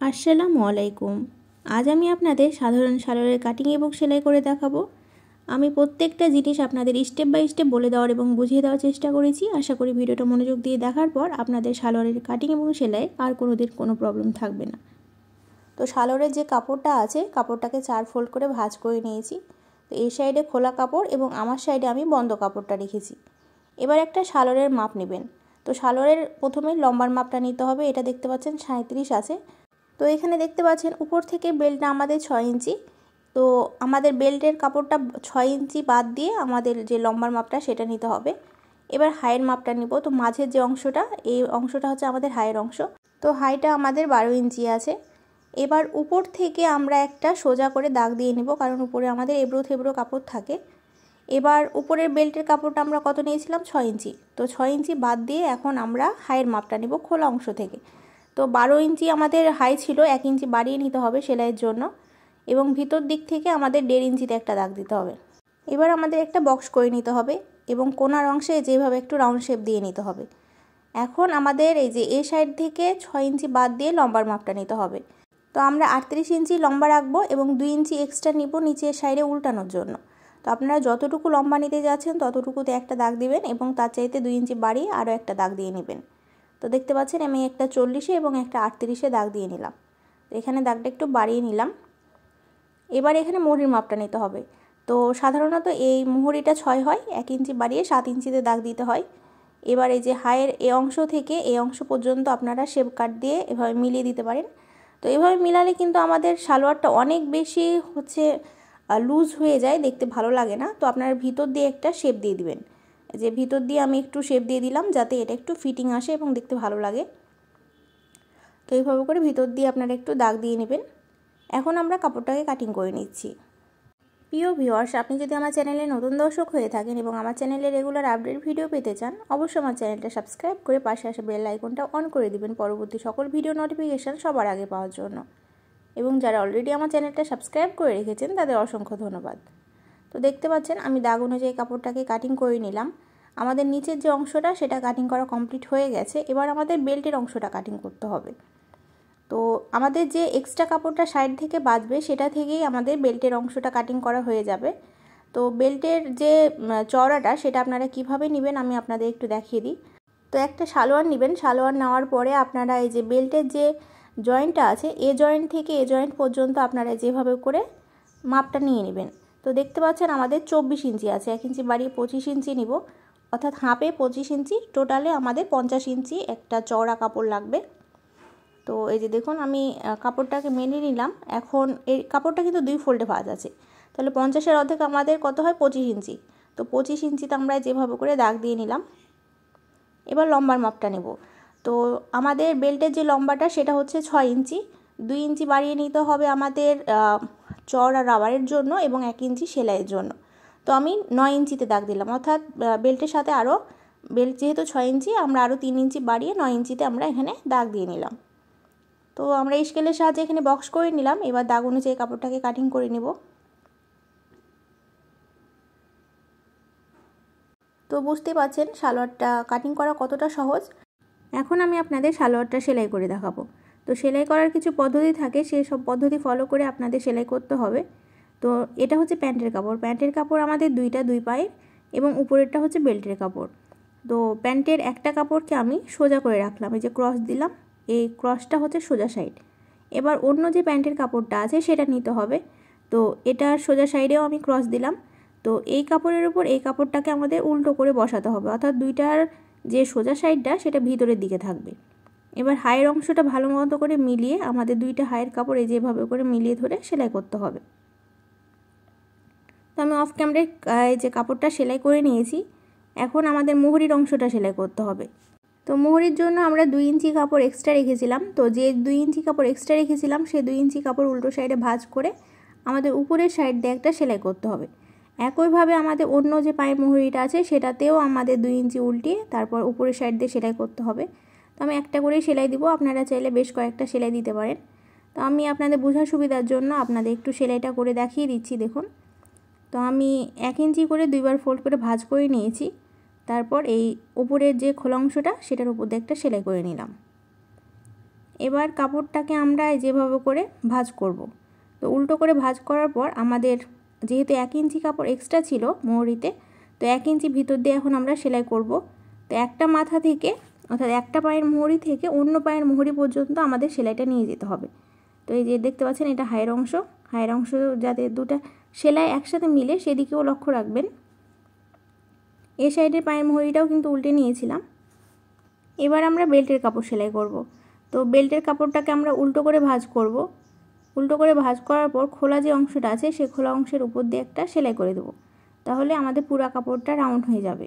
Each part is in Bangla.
আসসালামু আলাইকুম। আজ আমি আপনাদের সাধারণ সালোয়ারের কাটিং এবং সেলাই করে দেখাবো। আমি প্রত্যেকটা জিনিস আপনাদের স্টেপ বাই স্টেপ বলে দেওয়ার এবং বুঝিয়ে দেওয়ার চেষ্টা করেছি। আশা করি ভিডিওটা মনোযোগ দিয়ে দেখার পর আপনাদের সালোয়ারের কাটিং এবং সেলাই আর কোনোদিন কোনো প্রবলেম থাকবে না। তো সালোয়ারের যে কাপড়টা আছে কাপড়টাকে 4 ফোল্ড করে ভাঁজ করে নিয়েছি। তো এই সাইডে খোলা কাপড় এবং আমার সাইডে আমি বন্ধ কাপড়টা রেখেছি। এবার একটা সালোয়ারের মাপ নেবেন। তো সালোয়ারের প্রথমে লম্বার মাপটা নিতে হবে। এটা দেখতে পাচ্ছেন 37 আছে। তো এখানে দেখতে পাচ্ছেন উপর থেকে বেল্টটা আমাদের 6 ইঞ্চি। তো আমাদের বেল্টের কাপড়টা 6 ইঞ্চি বাদ দিয়ে আমাদের যে লম্বার মাপটা সেটা নিতে হবে। এবার হাইয়ের মাপটা নিব। তো মাঝের যে অংশটা এই অংশটা হচ্ছে আমাদের হাইয়ের অংশ। তো হাইটা আমাদের 12 ইঞ্চি আছে। এবার উপর থেকে আমরা একটা সোজা করে দাগ দিয়ে নিব, কারণ উপরে আমাদের এবড়ো থেবড়ো কাপড় থাকে। এবার উপরের বেল্টের কাপড়টা আমরা কত নিয়েছিলাম? 6 ইঞ্চি। তো 6 ইঞ্চি বাদ দিয়ে এখন আমরা হাইয়ের মাপটা নিব খোলা অংশ থেকে। তো 12 ইঞ্চি আমাদের হাই ছিল, 1 ইঞ্চি বাড়িয়ে নিতে হবে সেলাইয়ের জন্য, এবং ভিতর দিক থেকে আমাদের 1.5 ইঞ্চিতে একটা দাগ দিতে হবে। এবার আমাদের একটা বক্স করে নিতে হবে এবং কোণার অংশে যেভাবে একটু রাউন্ড শেপ দিয়ে নিতে হবে। এখন আমাদের এই যে এই সাইড থেকে 6 ইঞ্চি বাদ দিয়ে লম্বার মাপটা নিতে হবে। তো আমরা 38 ইঞ্চি লম্বা রাখবো এবং 2 ইঞ্চি এক্সট্রা নিব নিচের সাইডে উল্টানোর জন্য। তো আপনারা যতটুকু লম্বা নিতে যাচ্ছেন ততটুকুতে একটা দাগ দিবেন এবং তার চাইতে 2 ইঞ্চি বাড়িয়ে আরও একটা দাগ দিয়ে নেবেন। তো দেখতে পাচ্ছেন আমি একটা 40-এ এবং একটা 38-এ দাগ দিয়ে নিলাম। তো এখানে দাগটা একটু বাড়িয়ে নিলাম। এবার এখানে মোহরির মাপটা নিতে হবে। তো সাধারণত এই মোহরিটা 6 হয়, 1 ইঞ্চি বাড়িয়ে 7 ইঞ্চিতে দাগ দিতে হয়। এবার এই যে হাইয়ের এই অংশ থেকে এই অংশ পর্যন্ত আপনারা শেপ কাট দিয়ে এভাবে মিলিয়ে দিতে পারেন। তো এভাবে মিলালে কিন্তু আমাদের সালোয়ারটা অনেক বেশি লুজ হয়ে যায়, দেখতে ভালো লাগে না। তো আপনারা ভিতর দিয়ে একটা শেপ দিয়ে দিবেন। যে ভিতর দিয়ে আমি একটু শেপ দিয়ে দিলাম যাতে এটা একটু ফিটিং আসে এবং দেখতে ভালো লাগে। তো এইভাবে করে ভিতর দিয়ে আপনারা একটু দাগ দিয়ে নেবেন। এখন আমরা কাপড়টাকে কাটিং করে নিচ্ছি। প্রিয় ভিউয়ার্স, আপনি যদি আমার চ্যানেলে নতুন দর্শক হয়ে থাকেন এবং আমার চ্যানেলে রেগুলার আপডেট ভিডিও পেতে চান, অবশ্যই আমার চ্যানেলটা সাবস্ক্রাইব করে পাশে আসা বেল আইকনটা অন করে দিবেন পরবর্তী সকল ভিডিও নোটিফিকেশান সবার আগে পাওয়ার জন্য। এবং যারা অলরেডি আমার চ্যানেলটা সাবস্ক্রাইব করে রেখেছেন তাদের অসংখ্য ধন্যবাদ। তো দেখতে পাচ্ছেন আমি দাগ অনুযায়ী কাপড়টাকে কাটিং করে নিলাম। আমাদের নিচের যে অংশটা সেটা কাটিং করা কমপ্লিট হয়ে গেছে। এবার আমাদের বেল্টের অংশটা কাটিং করতে হবে। তো আমাদের যে এক্সট্রা কাপড়টা সাইড থেকে বাঁচবে সেটা থেকেই আমাদের বেল্টের অংশটা কাটিং করা হয়ে যাবে। তো বেল্টের যে চওড়াটা সেটা আপনারা কিভাবে নেবেন আমি আপনাদের একটু দেখিয়ে দিই। তো একটা সালোয়ার নেবেন। সালোয়ার নেওয়ার পরে আপনারা এই যে বেল্টের যে জয়েন্টটা আছে এ জয়েন্ট থেকে এ জয়েন্ট পর্যন্ত আপনারা যেভাবে করে মাপটা নিয়ে নেবেন। তো দেখতে পাচ্ছেন আমাদের 24 ইঞ্চি আছে, 1 ইঞ্চি বাড়িয়ে 25 ইঞ্চি নিব, অর্থাৎ হাফে 25 ইঞ্চি, টোটালে আমাদের 50 ইঞ্চি একটা চওড়া কাপড় লাগবে। তো এই যে দেখুন আমি কাপড়টাকে মেনে নিলাম। এখন এই কাপড়টা কিন্তু 2 ফোল্ডে ভাঁজ আছে, তাহলে 50-এর অর্ধেক আমাদের কত হয়? 25 ইঞ্চি। তো 25 ইঞ্চিতে আমরা যেভাবে করে দাগ দিয়ে নিলাম। এবার লম্বার মাপটা নেব। তো আমাদের বেল্টের যে লম্বাটা সেটা হচ্ছে 6 ইঞ্চি। 2 ইঞ্চি বাড়িয়ে নিতে হবে আমাদের চওড়া রাবারের জন্য এবং 1 ইঞ্চি সেলাইয়ের জন্য। তো আমি 9 ইঞ্চিতে দাগ দিলাম, অর্থাৎ বেল্টের সাথে আরও বেল্ট যেহেতু 6 ইঞ্চি আমরা আরও 3 ইঞ্চি বাড়িয়ে 9 ইঞ্চিতে আমরা এখানে দাগ দিয়ে নিলাম। তো আমরা এই স্কেলের সাহায্যে এখানে বক্স করে নিলাম। এবার দাগ অনুযায়ী কাপড়টাকে কাটিং করে নেব। তো বুঝতেই পারছেন সালোয়ারটা কাটিং করা কতটা সহজ। এখন আমি আপনাদের সালোয়ারটা সেলাই করে দেখাবো। তো সেলাই করার কিছু পদ্ধতি থাকে, সেই সব পদ্ধতি ফলো করে আপনাদের সেলাই করতে হবে। তো এটা হচ্ছে প্যান্টের কাপড়। প্যান্টের কাপড় আমাদের 2 পায়ের এবং উপরেরটা হচ্ছে বেল্টের কাপড়। তো প্যান্টের একটা কাপড়কে আমি সোজা করে রাখলাম, এই যে ক্রস দিলাম, এই ক্রসটা হচ্ছে সোজা সাইড। এবার অন্য যে প্যান্টের কাপড়টা আছে সেটা নিতে হবে। তো এটার সোজা সাইডেও আমি ক্রস দিলাম। তো এই কাপড়ের উপর এই কাপড়টাকে আমাদের উল্টো করে বসাতে হবে, অর্থাৎ দুইটার যে সোজা সাইডটা সেটা ভিতরের দিকে থাকবে। এবার হাইয়ের অংশটা ভালো মতো করে মিলিয়ে আমাদের 2টা হাইয়ের কাপড় এই যেভাবে করে মিলিয়ে ধরে সেলাই করতে হবে। তো আমি অফ ক্যামেরায় এই যে কাপড়টা সেলাই করে নিয়েছি। এখন আমাদের মোহরির অংশটা সেলাই করতে হবে। তো মোহরির জন্য আমরা 2 ইঞ্চি কাপড় এক্সট্রা রেখেছিলাম। তো যে 2 ইঞ্চি কাপড় এক্সট্রা রেখেছিলাম সেই 2 ইঞ্চি কাপড় উল্টো সাইডে ভাঁজ করে আমাদের উপরের সাইড দিয়ে একটা সেলাই করতে হবে। একইভাবে আমাদের অন্য যে পায়ের মোহরিটা আছে সেটাতেও আমাদের 2 ইঞ্চি উল্টিয়ে তারপর উপরের সাইড দিয়ে সেলাই করতে হবে। তো আমি একটা করেই সেলাই দিব, আপনারা চাইলে বেশ কয়েকটা সেলাই দিতে পারেন। তো আমি আপনাদের বোঝার সুবিধার জন্য আপনাদের একটু সেলাইটা করে দেখিয়ে দিচ্ছি। দেখুন, তো আমি 1 ইঞ্চি করে 2বার ফোল্ড করে ভাঁজ করে নিয়েছি। তারপর এই উপরের যে খোলা অংশটা সেটার উপর দিয়ে একটা সেলাই করে নিলাম। এবার কাপড়টাকে আমরা যেভাবে করে ভাঁজ করব। তো উল্টো করে ভাঁজ করার পর আমাদের যেহেতু 1 ইঞ্চি কাপড় এক্সট্রা ছিল মোহরিতে, তো 1 ইঞ্চি ভিতর দিয়ে এখন আমরা সেলাই করব। তো একটা মাথা থেকে অর্থাৎ একটা পায়ের মোহরি থেকে অন্য পায়ের মোহরি পর্যন্ত আমাদের সেলাইটা নিয়ে যেতে হবে। তো এই যে দেখতে পাচ্ছেন এটা হায়ের অংশ যাতে দুটো সেলাই একসাথে মিলে সেদিকেও লক্ষ্য রাখবেন। এই সাইডের পায়ের মোহরিটাও কিন্তু উল্টে নিয়েছিলাম। এবার আমরা বেল্টের কাপড় সেলাই করব। তো বেল্টের কাপড়টাকে আমরা উল্টো করে ভাঁজ করব। উল্টো করে ভাঁজ করার পর খোলা যে অংশটা আছে সেই খোলা অংশের উপর দিয়ে একটা সেলাই করে দেব, তাহলে আমাদের পুরো কাপড়টা রাউন্ড হয়ে যাবে।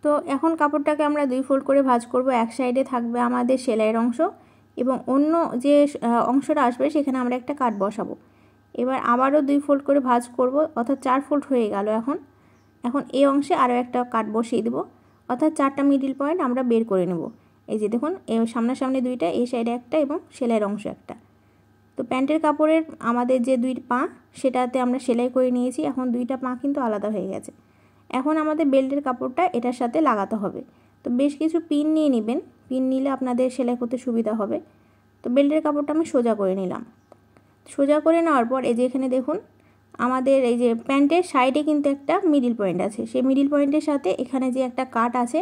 তো এখন কাপড়টাকে আমরা 2 ফোল্ড করে ভাঁজ করব। এক সাইডে থাকবে আমাদের সেলাইয়ের অংশ এবং অন্য যে অংশটা আসবে সেখানে আমরা একটা কাট বসাবো। এবার আবারও 2 ফোল্ড করে ভাঁজ করব, অর্থাৎ 4 ফোল্ড হয়ে গেল। এখন এই অংশে আরও একটা কাট বসিয়ে দেব, অর্থাৎ 4টা মিডল পয়েন্ট আমরা বের করে নেব। এই যে দেখুন সামনাসামনি 2টা, এই সাইডে একটা এবং সেলাইয়ের অংশ একটা। তো প্যান্টের কাপড়ের আমাদের যে 2 পা সেটাতে আমরা সেলাই করে নিয়েছি, এখন 2টা পা কিন্তু আলাদা হয়ে গেছে। এখন আমাদের বেল্টের কাপড়টা এটার সাথে লাগাতে হবে। তো বেশ কিছু পিন নিয়ে নেবেন, পিন নিলে আপনাদের সেলাই করতে সুবিধা হবে। তো বেল্টের কাপড়টা আমি সোজা করে নিলাম। সোজা করে নেওয়ার পর এই যে এখানে দেখুন আমাদের এই যে প্যান্টের সাইডে কিন্তু একটা মিডল পয়েন্ট আছে, সেই মিডল পয়েন্টের সাথে এখানে যে একটা কাট আছে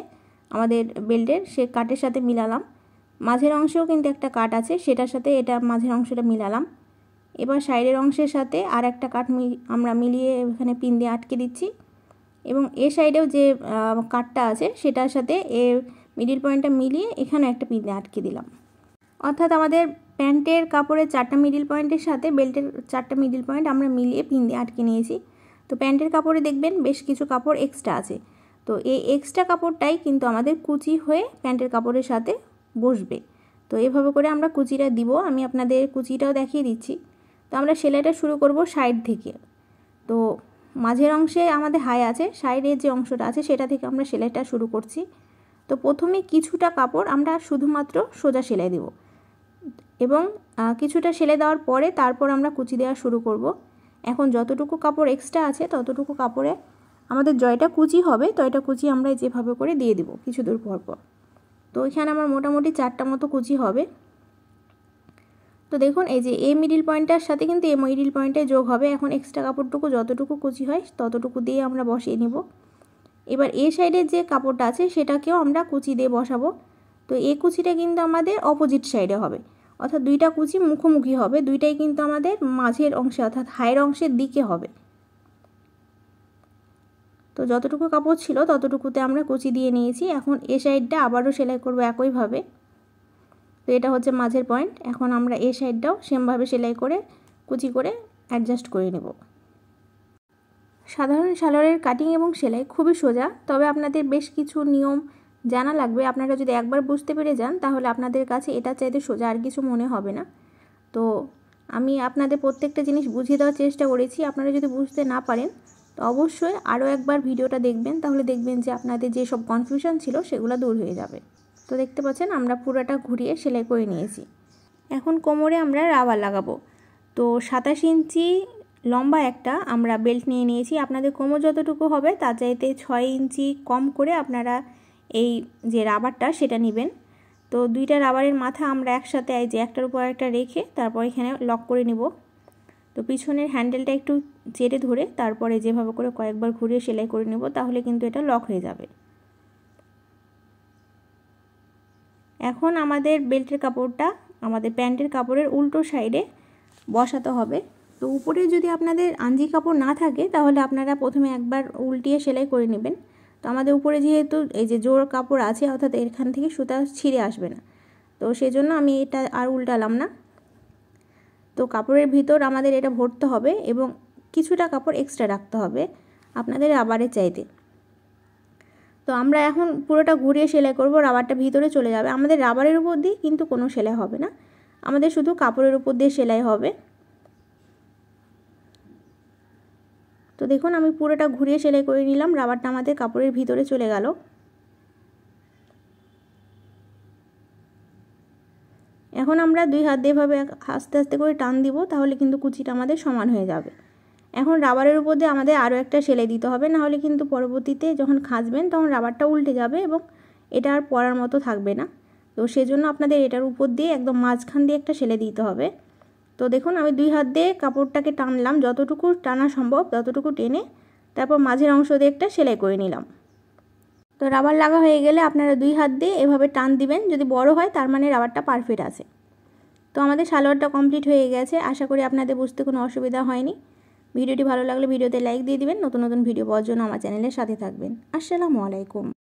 আমাদের বেল্টের, সেই কাটের সাথে মিলালাম। মাঝের অংশেও কিন্তু একটা কাট আছে, সেটার সাথে এটা মাঝের অংশটা মিলালাম। এবার সাইডের অংশের সাথে আর একটা কাট আমরা মিলিয়ে এখানে পিন দিয়ে আটকে দিচ্ছি এবং এ সাইডেও যে কাটটা আছে সেটার সাথে এ মিডল পয়েন্টটা মিলিয়ে এখানে একটা পিন দিয়ে আটকে দিলাম। অর্থাৎ আমাদের প্যান্টের কাপড়ের 4টা মিডল পয়েন্টের সাথে বেল্টের 4টা মিডল পয়েন্ট আমরা মিলিয়ে পিন দিয়ে আটকে নিয়েছি। তো প্যান্টের কাপড়ে দেখবেন বেশ কিছু কাপড় এক্সট্রা আছে, তো এই এক্সট্রা কাপড়টাই কিন্তু আমাদের কুচি হয়ে প্যান্টের কাপড়ের সাথে বসবে। তো এভাবে করে আমরা কুচিটা দিব, আমি আপনাদের কুচিটাও দেখিয়ে দিচ্ছি। তো আমরা সেলাইটা শুরু করব সাইড থেকে। তো মাঝের অংশে আমাদের হাই আছে, সাইডের যে অংশটা আছে সেটা থেকে আমরা সেলাইটা শুরু করছি। তো প্রথমে কিছুটা কাপড় আমরা শুধুমাত্র সোজা সেলাই দেব এবং কিছুটা সেলাই দেওয়ার পরে তারপর আমরা কুচি দেওয়া শুরু করব। এখন যতটুকু কাপড় এক্সট্রা আছে ততটুকু কাপড়ে আমাদের জয়টা কুচি হবে, তো এটা কুচি আমরা যেভাবে করে দিয়ে দেব কিছু দূর পর পর। তো এখানে আমার মোটামুটি 4টা মতো কুচি হবে। তো দেখুন এই যে এই মিডল পয়েন্টটার সাথে কিন্তু এই মিডল পয়েন্টে যোগ হবে। এখন এক্সট্রা কাপড়টুকু যতটুকু কুচি হয় ততটুকু দিয়ে আমরা বসিয়ে নিব। এবার এই সাইডের যে কাপড়টা আছে সেটাকেও আমরা কুচি দিয়ে বসাবো। তো এই কুচিটা কিন্তু আমাদের অপোজিট সাইডে হবে, অর্থাৎ 2টা কুচি মুখোমুখি হবে, 2টাই কিন্তু আমাদের মাঝের অংশে অর্থাৎ হাইয়ের অংশের দিকে হবে। তো যতটুকু কাপড় ছিল ততটুকুতে আমরা কুচি দিয়ে নিয়েছি। এখন এই সাইডটা আবারও সেলাই করব একইভাবে। তো এটা হচ্ছে মাঝের পয়েন্ট, এখন আমরা এই সাইডটাও সেমভাবে সেলাই করে কুচি করে অ্যাডজাস্ট করে নেব। সাধারণ সালোয়ারের কাটিং এবং সেলাই খুবই সোজা, তবে আপনাদের বেশ কিছু নিয়ম জানা লাগবে। আপনারা যদি একবার বুঝতে পেরে যান তাহলে আপনাদের কাছে এটা চাইতে সোজা আর কিছু মনে হবে না। তো আমি আপনাদের প্রত্যেকটা জিনিস বুঝিয়ে দেওয়ার চেষ্টা করেছি। আপনারা যদি বুঝতে না পারেন তো অবশ্যই আরও একবার ভিডিওটা দেখবেন, তাহলে দেখবেন যে আপনাদের যে সব কনফিউশন ছিল সেগুলো দূর হয়ে যাবে। তো দেখতে পাচ্ছেন আমরা পুরোটা ঘুরিয়ে সেলাই করে নিয়েছি। এখন কোমরে আমরা রাবার লাগাবো। তো 27 ইঞ্চি লম্বা একটা আমরা বেল্ট নিয়ে নিয়েছি। আপনাদের কোমর যতটুকু হবে তার চাইতে 6 ইঞ্চি কম করে আপনারা এই যে রাবারটা সেটা নেবেন। তো 2টা রাবারের মাথা আমরা একসাথে এই যে একটার উপর একটা রেখে তারপর এখানে লক করে নিব। তো পিছনের হ্যান্ডেলটা একটু চেড়ে ধরে তারপরে যেভাবে করে কয়েকবার ঘুরিয়ে সেলাই করে নেব, তাহলে কিন্তু এটা লক হয়ে যাবে। এখন আমাদের বেল্টের কাপড়টা আমাদের প্যান্টের কাপড়ের উল্টো সাইডে বসাতে হবে। তো উপরে যদি আপনাদের আঞ্জি কাপড় না থাকে তাহলে আপনারা প্রথমে একবার উল্টিয়ে সেলাই করে নেবেন। তো আমাদের উপরে যেহেতু এই যে জোড় কাপড় আছে অর্থাৎ এখান থেকে সুতা ছিঁড়ে আসবে না, তো সেজন্য আমি এটা আর উল্টালাম না। তো কাপড়ের ভিতর আমাদের এটা ভরতে হবে এবং কিছুটা কাপড় এক্সট্রা রাখতে হবে আপনাদের রাবারের চাইতে। তো আমরা এখন পুরোটা ঘুরিয়ে সেলাই করব, রাবারটা ভিতরে চলে যাবে। আমাদের রাবারের উপর দিয়ে কিন্তু কোনো সেলাই হবে না, আমাদের শুধু কাপড়ের উপর দিয়ে সেলাই হবে। তো দেখুন আমি পুরোটা ঘুরিয়ে সেলাই করে নিলাম, রাবারটা আমাদের কাপড়ের ভিতরে চলে গেল। এখন আমরা 2 হাত দিয়ে এভাবে আস্তে আস্তে করে টান দিব, তাহলে কিন্তু কুচিটা আমাদের সমান হয়ে যাবে। এখন রাবারের উপর দিয়ে আমাদের আরও একটা সেলাই দিতে হবে, না হলে কিন্তু পরবর্তীতে যখন খাঁচবেন তখন রাবারটা উল্টে যাবে এবং এটা আর পরার মতো থাকবে না। তো সেজন্য আপনাদের এটার উপর দিয়ে একদম মাঝখান দিয়ে একটা সেলাই দিতে হবে। তো দেখুন আমি 2 হাত দিয়ে কাপড়টাকে টানলাম, যতটুকু টানা সম্ভব ততটুকু টেনে তারপর মাঝের অংশ দিয়ে একটা সেলাই করে নিলাম। তো রাবার লাগা হয়ে গেলে আপনারা 2 হাত দিয়ে এভাবে টান দিবেন, যদি বড় হয় তার মানে রাবারটা পারফেক্ট আছে। তো আমাদের সালোয়ারটা কমপ্লিট হয়ে গেছে, আশা করি আপনাদের বুঝতে কোনো অসুবিধা হয়নি। ভিডিওটি ভালো লাগলে ভিডিওতে লাইক দিয়ে দিবেন, নতুন নতুন ভিডিও পাওয়ার জন্য আমার চ্যানেলের সাথে থাকবেন। আসসালামু আলাইকুম।